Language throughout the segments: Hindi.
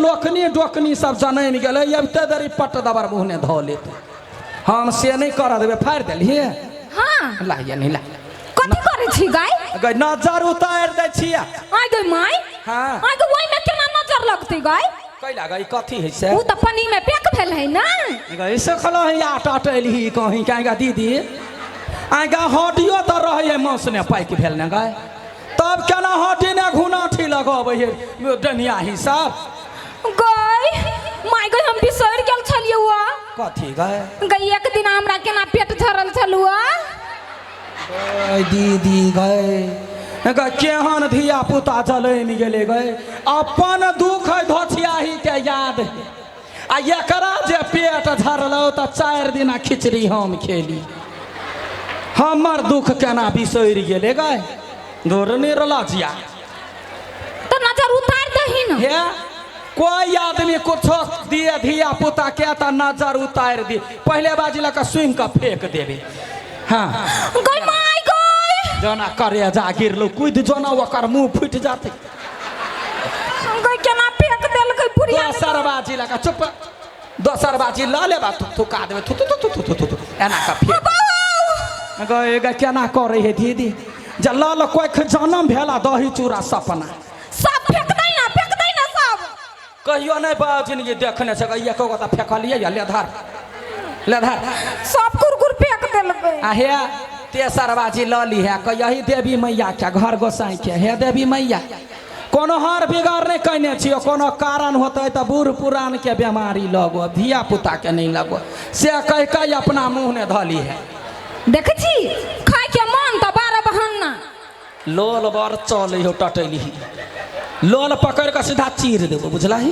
लोकनी डोकनी सब जनम गए अब ते देरी पट दबर मुहने धो लेते हम से नहीं कर देवे फाड़ दिलिए हाँ लाइए नहीं ला कथी करे छी गाय गई नजर उतार दे छिया आइ गई माय हाँ आइ गई ओइ में केना नजर लगते गाय कैला गई कथी है से उ त पानी में पैक भेल है ना गई से खलो है आटा टलही कहीं कहेगा दीदी आएगा हड्डियो तो रहे मौस ने पैक भेल ने गए तब केना हड्डी ने घुनाठी लगब डनिया हिसाब गाय माय गई हम बिसर गेल छलिए हुआ कथी गए गई एक दिन हमरा केना पेट झरल छलुआ दीदी गए केहन धिया पुता जलैन गेले गए अपन दुख धोछियाही के याद आ एकरा जे पेट झरलो त 4 दिन खिचड़ी हम खेली हमर दुख केना बिसर गेले गए दूर निरला जिया तो नजर उतार दही न हे कोई आदमी कुछ दिए धिया पुता के त नजर उतार दी पहले बाजी लगा स्विंग का फेंक देवे हाँ गई माय गई जना करे जा गिरलो कूद जना ओकर मुंह फूट जाते गई केना फेंक देल गई पुरिया दोसर बाजी लगा चुप दोसर बाजी ला ले बा थुका देवे थु थु थु थु थु एना का फेंक गए ग केना करे हे दीदी जल्लाल कोई जन्म भेला दही चूड़ा सपना सब फेंक दै ना सब कहियो नहीं बाजिन ये देखने से गई एको गता फेंकलिए या लेधार सब कुरकुर फेंक देल गई आ हे तेसर बाजी ल ली है कही देवी मैया के घर गोसाई के हे देवी मैया कोनो हार बिगाड़ नहीं कहने छियो कोनो कारण होते तो बूढ़ पुरान के बीमारी लगो धिया पुता के नहीं लगो से कह के अपना मुंह ने धली है देख छी खाए के मन तो 12 बहाना लोल बर चले हो टटली लोल पकड़ के सीधा चीर देबो बुझला ही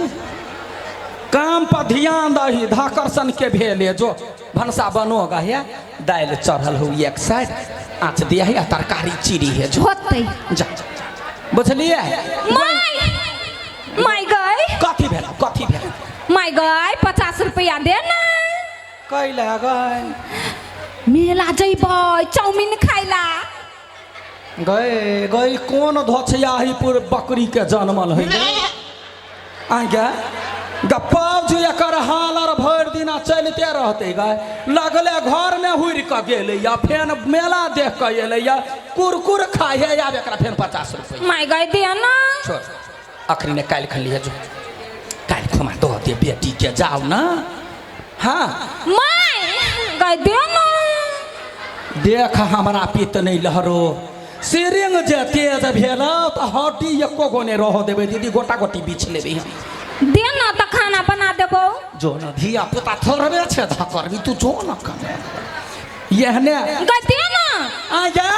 काम पर ध्यान दही धाकर्षण के भेले जो भनसा बनोगा है दाल चढ़ल हो एक साइड आँच दिया है तरकारी चीरी है जो होते जा बुझलिए माय गई कथी भेल माय गई 50 रुपया दे ना कैला गए मेला जइबै चाउमीन खाइला गए कौन धोछयाहीपुर बकरी के जन्मल है आगे गप्पाव जो एकर हाल और भर दिना चलते रहते गए लगले घर में हुर के गेले या फेन मेला देख के अले या कुरकुर खाए है या एकरा फेन 50 रुपया माय गई दे ना छोड़ अखरी ने काल खलिए जो काल खमा दो दे बेटी के जाओ ना हाँ माय गई दे ना देख हमारा पित नहीं लहरो सिरिंग जे तेज भेल तो हड्डी एको गो नहीं रह देवे दीदी गोटा गोटी बीछ लेबे दे ना तो खाना बना देबो जो न धिया पुता थोड़बे छे धकर भी तू जो न कर यहने गई दे ना आ जा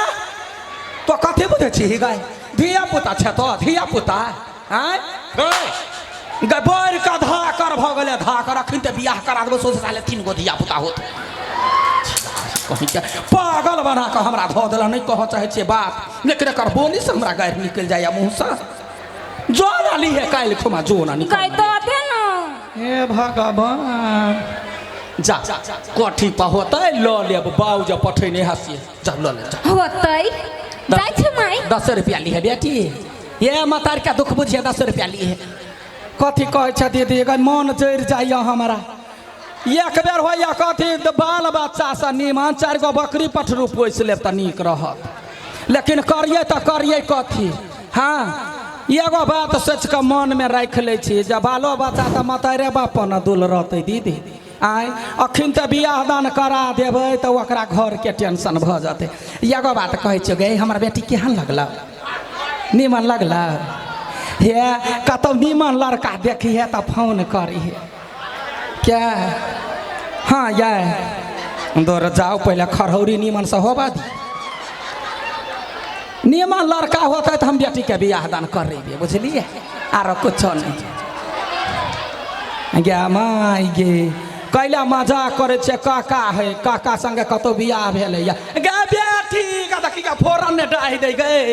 तो कथे बुझे छी गाय धिया पुता छे तो धिया पुता हैं गबर का धाकर भ गेले धाकर अखन ते बियाह करा देबो सोच साले 3 गो धिया पुता होत कहीं के पागल बना के हमरा धो देला नहीं कह चाहे छे बात लेकिन कर बोली से हमरा गायर निकल जाया मुंह से जो नाली है काल खुमा जो ना निकल गई तो दे ना हे भगवान जा कोठी पर होता है लो लेब बाऊ जब पठैने हसिए जा लो ले जा होतै जाय छै माय 10 रुपया ली है बेटी ये मतार का दुख बुझिए 10 रुपया ली है कथी कहे छ दीदी गई मन जर जाइए हमारा एक बेर होइया कथी बाल बच्चा से नीमन 4 गो बकरी पठरू पोस लेब त नीक रहत लेकिन करिए त करिए कथी हाँ एगो बात सोच के मन में रख ले छी जब बालो बच्चा त मतारे बाप न दुल रहते दीदी आय अखन त बियाह दान करा देबै त ओकरा घर के टेंशन भ जाते एगो बात कहै छ गई हमर बेटी केहन लगला नीमन लगला हे कतौ नीमन लड़का देखी है त फोन करी है क्या हाँ यार दौड़ जाओ पहले खरहौरी नीमन से होबा दी नीमन लड़का होता है तो हम बेटी के बियाह दान कर रही है बुझलिए आरो कुछ नहीं गे माय गे कैला मजाक करे छे काका है काका संगे कतो बियाह भेले या गे बेटी का देखी का फोरन ने डाहि दे गए